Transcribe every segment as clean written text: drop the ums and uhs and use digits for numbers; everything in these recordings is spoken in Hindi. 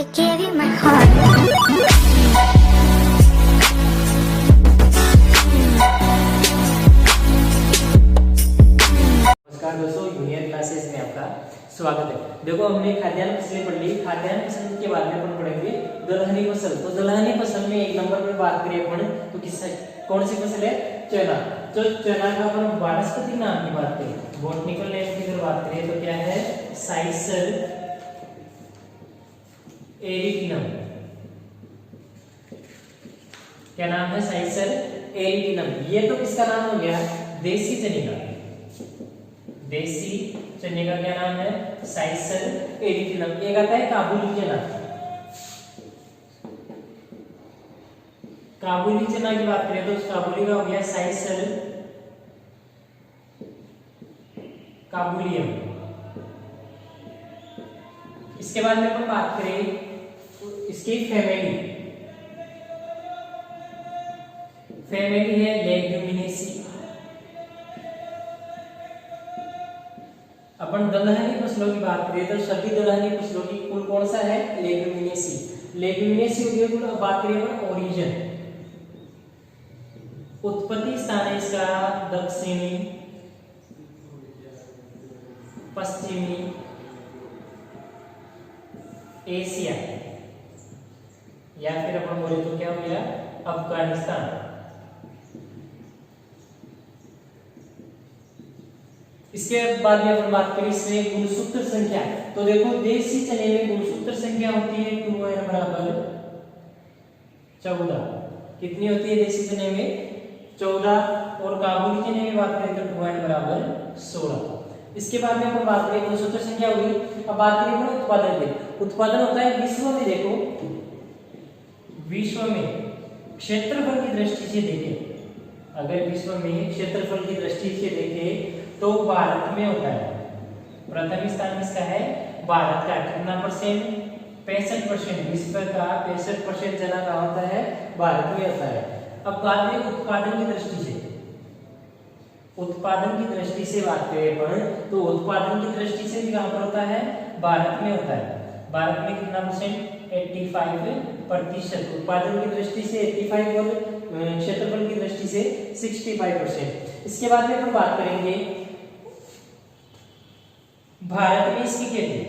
I gave you my heart. नमस्कार दोस्तों, यूनियन क्लासेस में आपका स्वागत है। देखो, हमने खाद्यान्न फसलें पढ़ ली। खाद्यान्न फसल के बाद में अपन पढ़ेंगे दलहनी फसल। तो दलहनी फसल में एक नंबर पे बात करें अपन तो किस कौन सी फसल है? चना। तो चना का अपन वानस्पतिक नाम की बात करें, बॉटनिकल नेम की अगर बात करें तो क्या है? साइसर एरिटिनम। क्या नाम है? साइसर एरिटिनम। ये तो किसका नाम हो गया? देसी चने का। देसी चने का क्या नाम है? साइसर एरिटिनम। एक आता है काबुली चना। काबुली चना की बात करें तो उस काबुली का हो गया साइसर काबुलियम। इसके बाद में अपन बात करें इसकी फैमिली है लेग्यूमिनेसी। अपन दलहनी फसलों की बात करें तो सभी दलहनी फसलों की कुल कौन सा है? लेग्यूमिनेसी। लेग्यूमिनेसी हो गई। अब बात करें अपन ओरिजिन, उत्पत्ति स्थान है इसका दक्षिणी, पश्चिमी एशिया, या फिर अपन बोले तो क्या हो गया? अफगानिस्तान। इसके बाद में अपन बात करें इसमें गुणसूत्र संख्या। तो देखो, देसी चने में गुणसूत्र संख्या होती है 2n बराबर 14। कितनी होती है देसी चने में? 14। और काबुली चने में बात करें तो 2n बराबर 16। इसके बाद में अपन बात करें गुणसूत्र संख्या हुई। अब बात करें अपन उत्पादन की। उत्पादन होता है विश्व में। देखो, विश्व में क्षेत्रफल की दृष्टि से देखें, अगर विश्व में क्षेत्रफल की दृष्टि से देखें तो भारत में होता है। प्रथम स्थान किसका है? भारत का। कितना परसेंट? 65%। विश्व का 65% चना कहाँ होता है? भारत में होता है। अब बात है उत्पादन की दृष्टि से। उत्पादन की दृष्टि से बात करें अपन तो उत्पादन की दृष्टि से भी कहां पर होता है? भारत में होता है। भारत में कितना परसेंट? 85%। उत्पादन की दृष्टि से 85 और क्षेत्रफल की दृष्टि से 65%। इसके बाद में हम बात करेंगे भारत में इसकी खेती।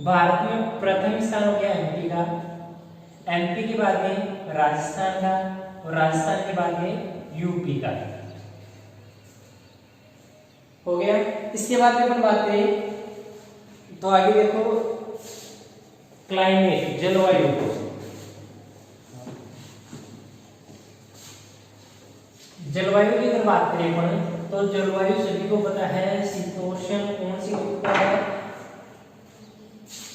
भारत में प्रथम स्थान हो गया एमपी का, एमपी के बाद में राजस्थान का, और राजस्थान के बाद में यूपी का हो गया। इसके बाद में अपन बात करें तो आगे देखो क्लाइमेट, जलवायु। जलवायु की अगर बात करें अपन तो जलवायु सभी को पता है शीतोष्ण। कौन सी ऋतु का है?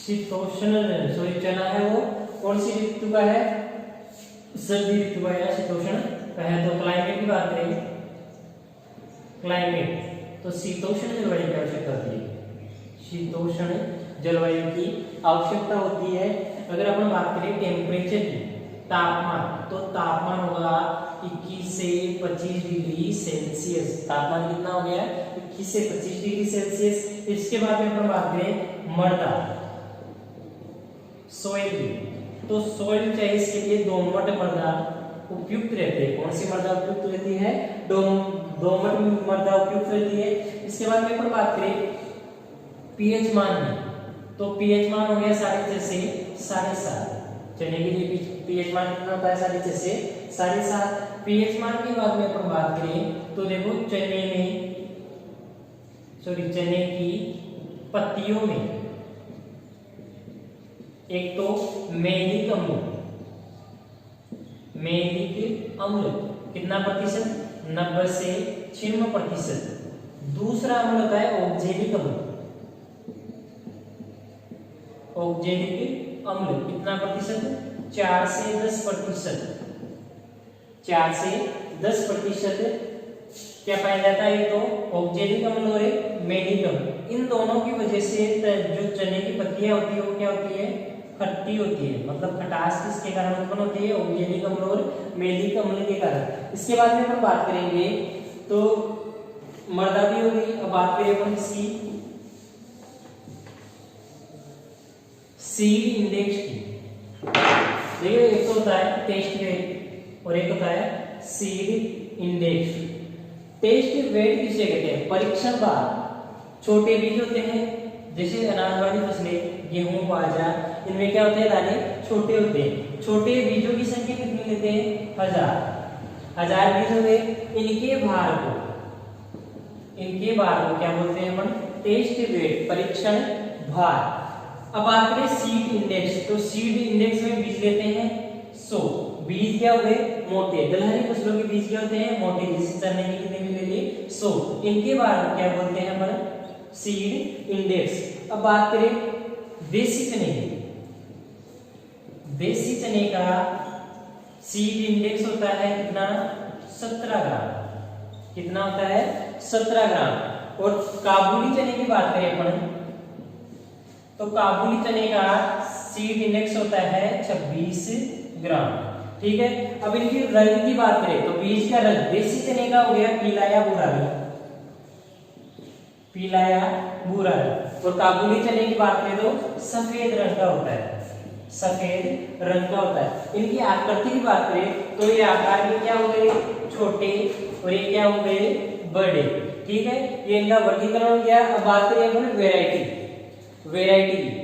शीतोष्ण। सॉरी, चना है वो कौन सी ऋतु का है? सर्दी ऋतु का है, शीतोष्ण का है। तो क्लाइमेट की बात करें, क्लाइमेट तो शीतोष्ण जलवायु की आवश्यकता होती है। शीतोष्ण जलवायु की आवश्यकता होती है। अगर अपन बात करें टेम्परेचर की, तापमान, तो तापमान होगा 21 से 25 डिग्री सेल्सियस। तापमान कितना हो गया? 21 से 25 डिग्री सेल्सियस। इसके बाद में अपन बात करें मृदा, सोइल की, तो सोइल चाहिए इसके लिए दोमट मृदा उपयुक्त रहती है। कौन सी मृदा उपयुक्त रहती है? दोमट मृदा उपयुक्त रहती है। इसके बाद में अपन बात करें पीएच मान में, तो पीएच मान हो गया 6.5 से 7.5। चने के लिए पीएच मान कितना होता है? 6.5 से 7.5। पीएच मान के बाद में अपन बात करें तो देखो चने की पत्तियों में एक तो मैलिक अम्ल कितना प्रतिशत? 90 से 96%। दूसरा अम्ल होता है ऑक्जेलिक अम्ल। ऑक्जेलिक अम्ल कितना प्रतिशत? 4 से 10%। 4 से 10% क्या पाया जाता है? तो ऑक्जेलिक अम्ल और मैलिक अम्ल। इन दोनों की वजह से जो चने की पत्तियां होती है वो क्या होती है? खट्टी होती है। मतलब खटास किसके कारण उत्पन्न होती है? ऑक्जेलिक अम्ल और मैलिक अम्ल के कारण। इसके बाद में अपन बात करेंगे तो मृदा भी होगी। अब बात करें अपन इसकी सीड इंडेक्स की। देखिए एक तो होता है टेस्ट वेट और एक होता है सीड इंडेक्स। टेस्ट वेट किसे कहते हैं? परीक्षण भार। छोटे बीज होते हैं जैसे अनाज वाली फसलें, गेहूं, बाजरा, इनमें क्या होते हैं? दाने छोटे होते हैं। छोटे बीजों की संख्या कितनी लेते हैं? 1000 बीज हो गए। इनके भार को क्या बोलते हैं अपन? टेस्ट वेट, परीक्षण भार। अब बात करें सीड इंडेक्स, तो सीड इंडेक्स में बीज लेते हैं 100। बीज क्या हुए? मोटे। दलहनी फसलों के बीज क्या होते हैं? मोटे। जैसे चने के कितने बीज ले लिए? 100। इनके भार को क्या बोलते हैं अपन? Seed index. अब बात करें देसी चने की। देसी चने का सीड इंडेक्स होता है कितना? 17 ग्राम। कितना होता है? 17 ग्राम। और काबुली चने की बात करें अपन, तो काबुली चने का सीड इंडेक्स होता है 26 ग्राम। ठीक है। अब इनकी रंग की बात करें तो बीज का रंग देसी चने का हो गया पीला या भूरा रंग, पीला या भूरा रंग। और काबुली चने की बात करें तो सफेद रंग का होता है, सफेद रंग का होता है। इनकी आकृति की बात करें तो ये आकार में क्या हो गए? छोटे, और ये क्या हो गए? बड़े। ठीक है, ये इनका वर्गीकरण हो गया। अब बात करें अपन वैरायटी की।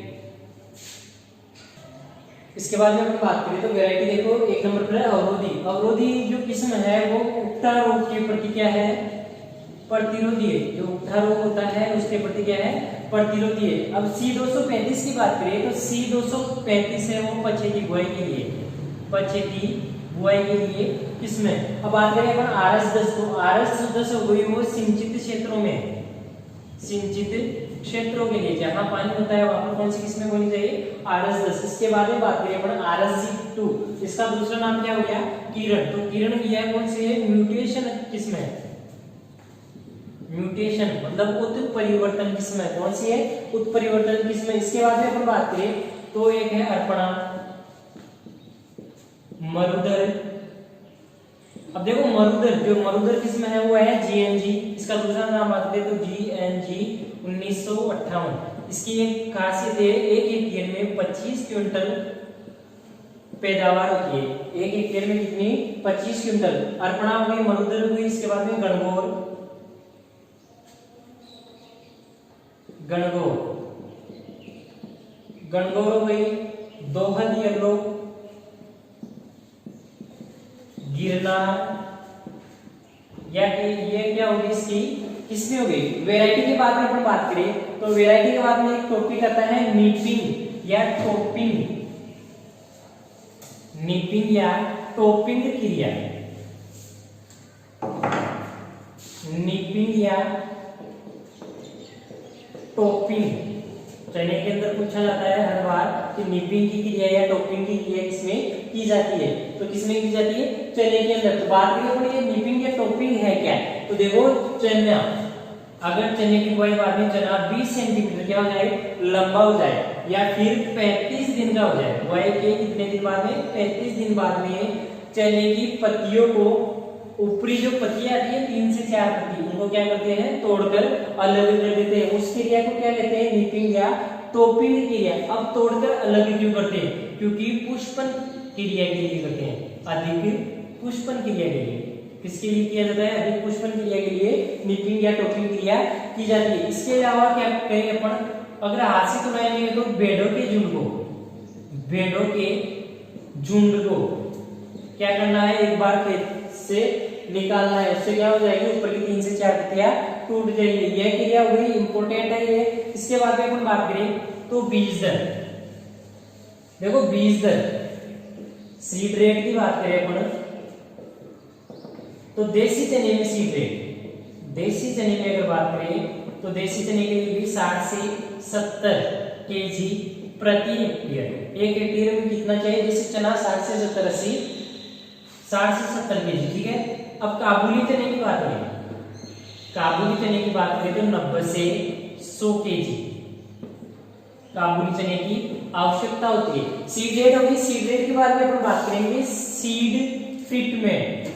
इसके बाद में अपन बात करें तो वैरायटी देखो, एक नंबर पर है अवरोधी। अवरोधी जो किस्म है वो उकठा रोग के प्रति क्या है? प्रतिरोधी है। जो उकठा रोग होता है उसके प्रति क्या है? प्रतिरोधी है। अब C235 की बात करें तो C235 है वो पच्चे की बुआई के लिए, पच्चे की बुआई के लिए किसमें? अब बात करें अपन RS10, तो RS10 हो गई वो सिंचित क्षेत्रों में, सिंचित क्षेत्रों के लिए जहां पानी होता है वहां पर कौन सी किस्में होनी चाहिए? RS10। इसके बाद में बात करें अपन RSG2, इसका दूसरा नाम क्या हो गया? किरण। तो किरण की है कौन सी है? म्यूटेशन किस्म है, म्यूटेशन मतलब उत्परिवर्तन किस्म है। कौन सी है? उत्परिवर्तन किस्म। इसके बाद में अपन बात करें तो एक है अर्पणा, मरुदर। अब देखो मरुदर, जो मरुदर किस्म है वो है GNG। इसका दूसरा नाम बात करें तो GNG 1958। इसकी एक खासियत है, एक हेक्टेयर में 25 क्विंटल पैदावार होती है। एक हेक्टेयर में कितनी? 25 क्विंटल। अर्पणा हो गई, मरुदर हो गई। इसके बाद में गणगौर, गणगौर हो गई, दोहद येलो, गिरनार, या ये क्या होगी? इसकी किसमें हो गई? वैरायटी के बाद में अपन बात करें तो वैरायटी के बाद में एक टॉपिक आता है नीपिंग या टॉपिंग, नीपिंग या टॉपिंग क्रिया। नीपिंग या टॉपिंग चने के अंदर पूछा जाता है हर बार कि नीपिंग की क्रिया या टॉपिंग की क्रिया किसमें की जाती है? तो किसमें की जाती है? चने के अंदर। तो बात करें अपन ये नीपिंग या टॉपिंग है क्या? तो देखो चना, अगर चने की बुआई बाद में चना 20 सेंटीमीटर क्या हो जाए? लंबा हो जाए, या फिर 35 दिन का हो जाए। बुआई के कितने दिन बाद में? 35 दिन बाद में चने की पत्तियों को, ऊपरी जो पत्तियां आती है 3 से 4 पत्ती, उनको क्या करते हैं? तोड़कर अलग कर देते हैं। उस क्रिया को क्या कहते हैं? नीपिंग या टॉपिंग क्रिया। अब तोड़कर अलग क्यों करते हैं? क्योंकि पुष्पन क्रिया के लिए करते हैं, अधिक पुष्पन क्रिया के लिए। किसके लिए किया जाता है? अधिक पुष्पन क्रिया के लिए नीपिंग या टॉपिंग क्रिया की जाती है। इसके अलावा क्या करें अपन? अगर हाथ से तोड़ाएंगे तो भेड़ों के झुंड को क्या करना है? एक बार खेत से निकालना है। उससे क्या हो जाएगी? ऊपर की 3 से 4 पत्तियां टूट जाएंगी। यह क्रिया हुई, इंपॉर्टेंट है ये। इसके बाद में अपन बात करें तो बीज दर। देखो बीज दर, सीड रेट की बात करें अपन तो देसी चने में सीड रेट, देसी चने में अगर बात करें तो देसी चने के लिए भी 60 से 70 केजी प्रति हेक्टेयर। एक हेक्टेयर में कितना चाहिए? जैसे चना 60 से 70 80 60 से 70 केजी। ठीक है। अब काबुली चने की बात करें, काबुली चने की बात करें तो 90 से 100 केजी काबुली चने की आवश्यकता होती है। सीड रेट होगी। सीड रेट के बाद में अपन बात करेंगे सीड फिटमेंट।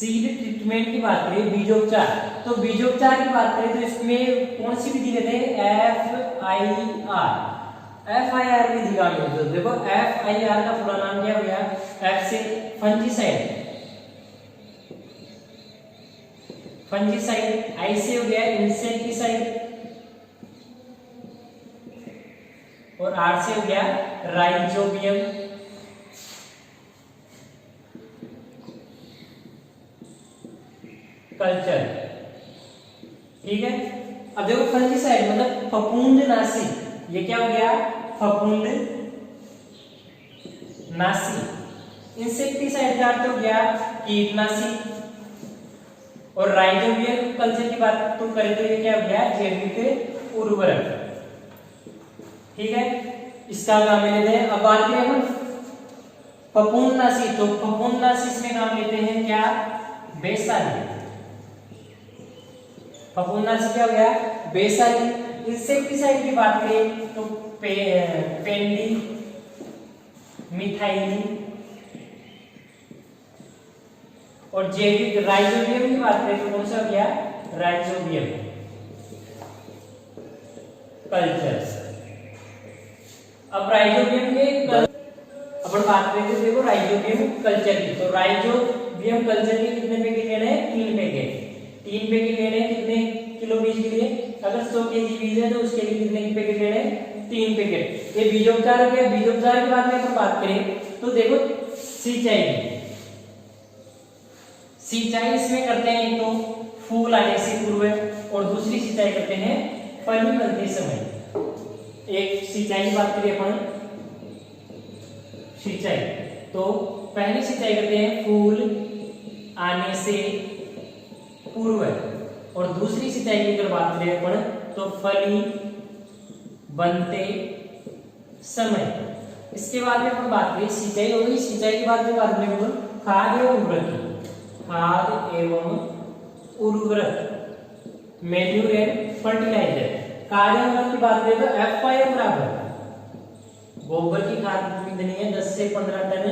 सीड ट्रीटमेंट की बात करें, बीजोपचार, तो बीजोपचार की बात करें तो इसमें कौन सी विधि लेते हैं, FIR विधि का यूज। देखो FIR का पूरा नाम क्या हो गया, F से फंजीसाइड, I से हो गया इंसेक्टिसाइड और R से हो गया राइजोबियम कल्चर। ठीक है, अब देखो फंजीसाइड मतलब फफूंदनाशी, ये क्या हो गया, फफूंदनाशी। इंसेक्टिसाइड का अर्थ हो गया कीटनाशी और राइजोबियम कल्चर की बात तो करें तो ये क्या हो गया, जैविक उर्वरक। ठीक है, इसका काम लेते हैं। अब बात करें हम फफूंदनाशी, तो फफूंदनाशी इसमें काम लेते हैं क्या, बेसाली। फफूंदनाशी क्या हो गया, बेसाली। इंसेक्टिसाइड की बात करें तो पेंडी मिथाइलिन और जैविक राइजोबियम की बात करें तो कौन सा हो गया, राइजोबियम कल्चर्स। अब राइजोबियम के अपन बात करें देखो राइजोबियम कल्चर की, तो राइजोबियम कल्चर के कितने पैकेट लेने हैं, 3 पैकेट लेने हैं। कितने किलो बीज के लिए, अगर 100 केजी बीज है तो उसके लिए कितने पैकेट लेने हैं, 3 पैकेट। ये बीजोपचार हो गया। बीजोपचार के बाद में अपन बात करें तो देखो सिंचाई इसमें करते हैं, एक तो फूल आने से पूर्व और दूसरी सिंचाई करते हैं फली बनते समय। एक सिंचाई की बात करें अपन, सिंचाई तो पहली सिंचाई करते हैं फूल आने से पूर्व और दूसरी सिंचाई की अगर बात करें अपन तो फली बनते समय। इसके बाद में अपन बात करें, सिंचाई हो गई। सिंचाई के बाद में बात करें अपन खाद एवं उर्वरक, मैन्यूर एंड फर्टिलाइजर। खाद एवं उर्वरक की बात करें तो FIR बराबर गोबर की खाद कितनी है, 10 से 15 टन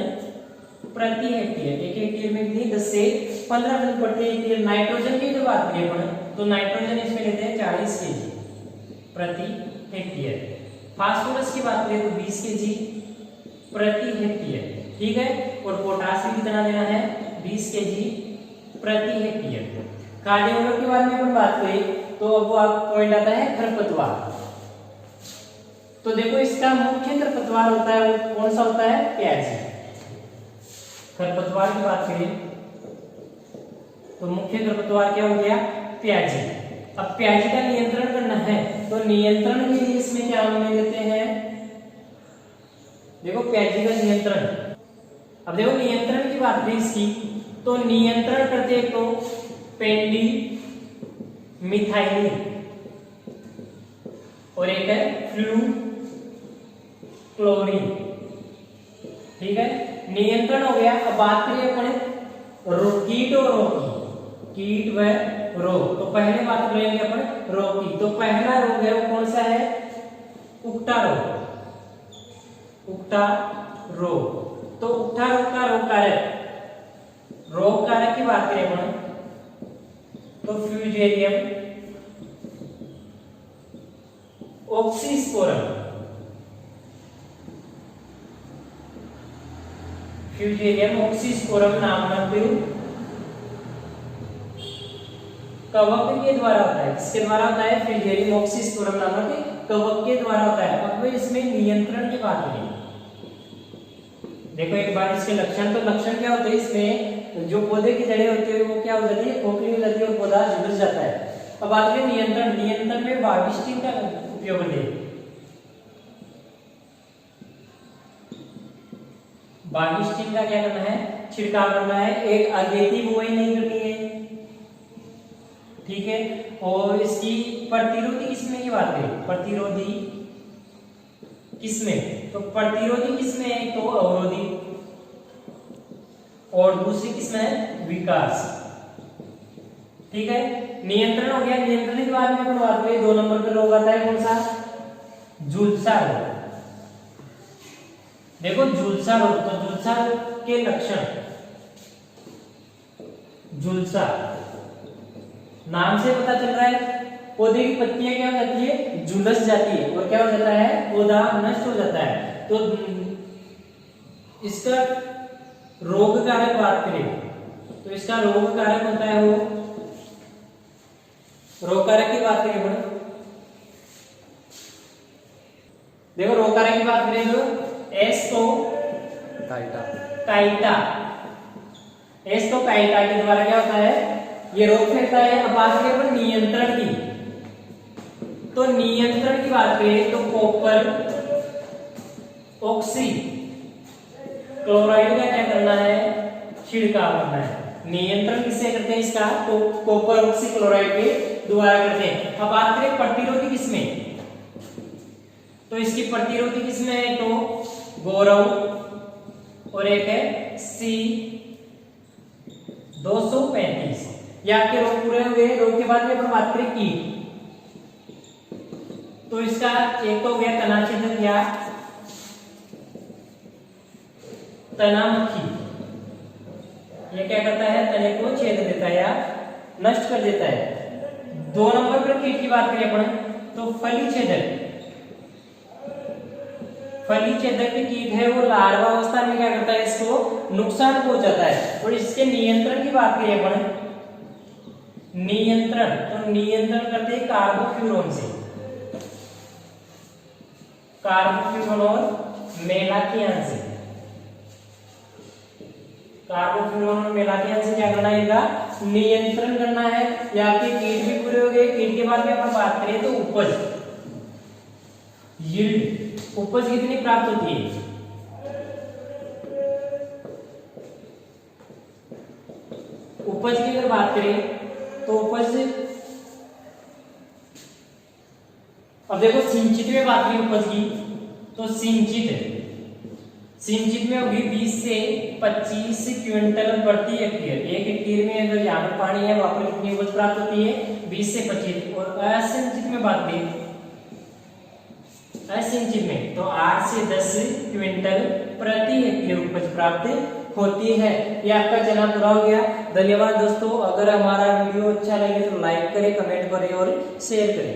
प्रति हेक्टेयर। एक हेक्टेयर में कितनी, 10 से 15 टन प्रति हेक्टेयर। नाइट्रोजन की जो बात करें अपन तो नाइट्रोजन इसमें लेते हैं 40 केजी प्रति हेक्टेयर। फास्फोरस की बात करें तो 20 केजी प्रति हेक्टेयर। ठीक है, और पोटाश भी कितना देना है, 20 केजी प्रति हेक्टेयर। कार्डियोलोग के बारे में अपन बात करें तो अब वो पॉइंट आता है खरपतवार। तो देखो इसका मुख्य खरपतवार होता है वो कौन सा होता है, प्याजी। खरपतवार की बात करें तो मुख्य खरपतवार क्या हो गया, प्याजी। अब प्याजी का नियंत्रण करना है तो नियंत्रण के लिए इसमें क्या में लेते हैं, देखो प्याजी का नियंत्रण। अब देखो नियंत्रण की बात करें इसकी तो नियंत्रण करते हैं तो पेंडी मिथाइलिन और एक है फ्लूक्लोरीन। ठीक है, नियंत्रण हो गया। अब बात करिए अपन कीट और रोग की, कीट व रोग। तो पहले बात करेंगे अपन रोग की, तो पहला रोग है वो कौन सा है, उकटा रोग। तो उकटा रोग का रोग कारक की बात करें अपन तो फ्यूजेरियम ऑक्सीस्पोरम, नामक कवक के द्वारा होता है। किसके द्वारा होता है, फ्यूजेरियम ऑक्सीस्पोरम नामक कवक के द्वारा होता है। अब इसमें नियंत्रण की बात करें, देखो एक बार इसके लक्षण, तो लक्षण क्या होते हैं इसमें, जो पौधे की जड़ें होती है वो क्या हो जाती है, खोखली हो जाती है और पौधा झुलस जाता है। अब बात करें नियंत्रण में बाविस्टिन का उपयोग करें। बाविस्टिन का क्या करना है, छिड़काव करना है। एक अगेती बुआई नहीं करनी है। ठीक है, और इसकी प्रतिरोधी किस्में की बात करें, प्रतिरोधी किस्में, तो प्रतिरोधी किस्में एक तो अवरोधी और दूसरी किस्म है विकास। ठीक है, नियंत्रण हो गया। नियंत्रण के बाद में अपन बात करें 2 नंबर पर रोग आता है कौन सा, झुलसा रोग। देखो झुलसा रोग, तो झुलसा रोग के लक्षण, झुलसा, नाम से पता चल रहा है पौधे की पत्तियां क्या हो जाती है, झुलस जाती है और क्या हो जाता है, पौधा नष्ट हो जाता है। तो इसका रोग कारक बात करें तो इसका रोग कारक होता है वो, रोग कारक की बात करें बड़े, देखो रोग कारक की बात करें तो एस्टोकाइटा, एस्टोकाइटा के द्वारा क्या होता है, ये रोग फैलता है। अब बात करें पर नियंत्रण की, तो नियंत्रण की बात करें तो कॉपर ऑक्सी क्लोराइड का क्या करना है, छिड़काव करना है। नियंत्रण किससे करते हैं इसका, तो कॉपर ऑक्सी क्लोराइड के द्वारा करते हैं। अब बात करें प्रतिरोधी किसमें, तो इसकी प्रतिरोधी किसमें है, तो गौरव और एक है C 235। ये आपके रोग पूरे हुए। रोग के बाद में अपन बात करें कीट, तो इसका एक तो हो गया तनाछेदक या तना मक्खी, ये क्या करता है, तने को छेद देता है या नष्ट कर देता है। 2 नंबर पर कीट की बात करें अपन तो फली छेदक, फली छेदक कीट है वो लार्वा अवस्था में क्या करता है, इसको नुकसान पहुंचाता है। और इसके नियंत्रण की बात करें अपन, नियंत्रण, तो नियंत्रण करते हैं कार्बोफ्यूरॉन से, कार्बोफ्यूरॉन और मेलाथियान से, कार्बोफ्यूरॉन और मेलाथियान से क्या करना है, इनका नियंत्रण करना है। या आपके कीट भी पूरे हो गए। कीट के बाद में अपन बात करें तो उपज, यील्ड, उपज कितनी प्राप्त होती है, उपज की अगर बात करें तो उपज, अब देखो सिंचित में बात करें उपज की, तो सिंचित में होगी 20 से 25 क्विंटल प्रति हेक्टेयर। 1 हेक्टेयर में अगर यहाँ पर पानी है वहां पर कितनी उपज प्राप्त होती है, 20 से 25। और असिंचित में बात करें, असिंचित में तो 8 से 10 क्विंटल प्रति हेक्टेयर उपज प्राप्त होती है। ये आपका चना पूरा हो गया। धन्यवाद दोस्तों। अगर हमारा वीडियो अच्छा लगे तो लाइक करें, कमेंट करें और शेयर करें।